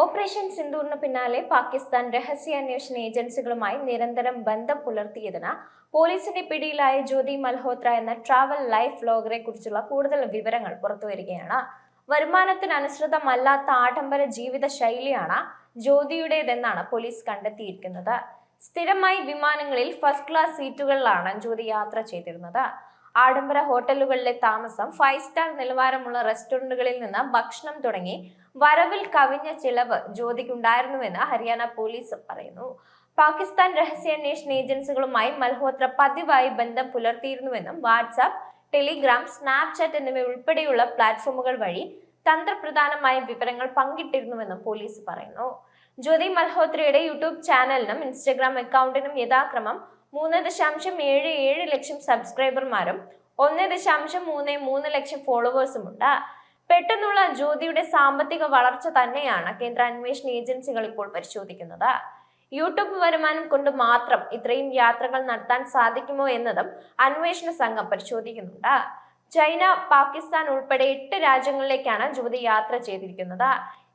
Operation സിന്ദൂറിന് പിന്നാലെ പാകിസ്ഥാൻ രഹസ്യാന്വേഷണ ഏജൻസികളുമായി നിരന്തരം ബന്ധം പുലർത്തിയതിന് പോലീസിന്റെ പിടിയിലായ ജ്യോതി മൽഹോത്ര എന്ന ട്രാവൽ ലൈഫ് വ്ലോഗറെ കുറിച്ചുള്ള കൂടുതൽ വിവരങ്ങൾ പുറത്തുവരികയാണ്. വരുമാനത്തിന് അനുസൃതമല്ലാത്ത ആഡംബര ജീവിത ശൈലിയാണ് ജ്യോതിയുടേതെന്നാണ് പോലീസ് കണ്ടെത്തിയിരിക്കുന്നത്. സ്ഥിരമായി വിമാനങ്ങളിൽ ഫസ്റ്റ് ക്ലാസ് സീറ്റുകളിലാണ് ജ്യോതി യാത്ര ചെയ്തിരുന്നത്. ആഡംബര ഹോട്ടലുകളിലെ താമസം, 5 സ്റ്റാർ നിലവാരമുള്ള റെസ്റ്റോറന്റുകളിൽ നിന്ന് ഭക്ഷണം തുടങ്ങി വരവിൽ കവിഞ്ഞ ചിലവ് ജ്യോതിക്കുണ്ടായിരുന്നുവെന്ന് ഹരിയാന പോലീസ് പറയുന്നു. പാകിസ്ഥാൻ രഹസ്യാന്വേഷണ ഏജൻസികളുമായി മൽഹോത്ര പതിവായി ബന്ധം പുലർത്തിയിരുന്നുവെന്നും വാട്സാപ്പ്, ടെലിഗ്രാം, സ്നാപ്ചാറ്റ് എന്നിവ ഉൾപ്പെടെയുള്ള പ്ലാറ്റ്ഫോമുകൾ വഴി തന്ത്രപ്രധാനമായ വിവരങ്ങൾ പങ്കിട്ടിരുന്നുവെന്നും പോലീസ് പറയുന്നു. ജ്യോതി മൽഹോത്രയുടെ യൂട്യൂബ് ചാനലിനും ഇൻസ്റ്റഗ്രാം അക്കൗണ്ടിനും യഥാക്രമം 3.77 ലക്ഷം സബ്സ്ക്രൈബർമാരും 1.33 ലക്ഷം ഫോളോവേഴ്സുമുണ്ട്. പെട്ടെന്നുള്ള ജ്യോതിയുടെ സാമ്പത്തിക വളർച്ച തന്നെയാണ് കേന്ദ്ര അന്വേഷണ ഏജൻസികൾ ഇപ്പോൾ പരിശോധിക്കുന്നത്. യൂട്യൂബ് വരുമാനം കൊണ്ട് മാത്രം ഇത്രയും യാത്രകൾ നടത്താൻ സാധിക്കുമോ എന്നതും അന്വേഷണ സംഘം പരിശോധിക്കുന്നുണ്ട്. ചൈന, പാകിസ്ഥാൻ ഉൾപ്പെടെ 8 രാജ്യങ്ങളിലേക്കാണ് ജ്യോതി യാത്ര ചെയ്തിരിക്കുന്നത്.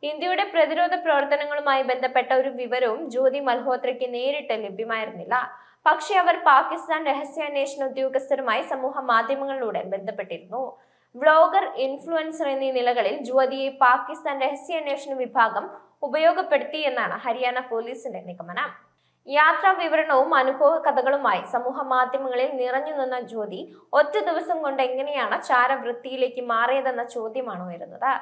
ഇന്ത്യയുടെ പ്രതിരോധ പ്രവർത്തനങ്ങളുമായി ബന്ധപ്പെട്ട ഒരു വിവരവും ജ്യോതി മൽഹോത്രയ്ക്ക് നേരിട്ട് ലഭ്യമായിരുന്നില്ല. പക്ഷേ അവർ പാകിസ്ഥാൻ രഹസ്യാന്വേഷണ ഉദ്യോഗസ്ഥരുമായി സമൂഹ മാധ്യമങ്ങളിലൂടെ ബന്ധപ്പെട്ടിരുന്നു. വ്ലോഗർ, ഇൻഫ്ലുവൻസർ എന്നീ നിലകളിൽ ജ്യോതിയെ പാകിസ്ഥാൻ രഹസ്യാന്വേഷണ വിഭാഗം ഉപയോഗപ്പെടുത്തി എന്നാണ് ഹരിയാന പോലീസിന്റെ നിഗമനം. യാത്രാ വിവരണവും അനുഭവ കഥകളുമായി സമൂഹ മാധ്യമങ്ങളിൽ നിറഞ്ഞു നിന്ന ജ്യോതി ഒറ്റ ദിവസം കൊണ്ട് എങ്ങനെയാണ് ചാരവൃത്തിയിലേക്ക് മാറിയതെന്ന ചോദ്യമാണ് ഉയരുന്നത്.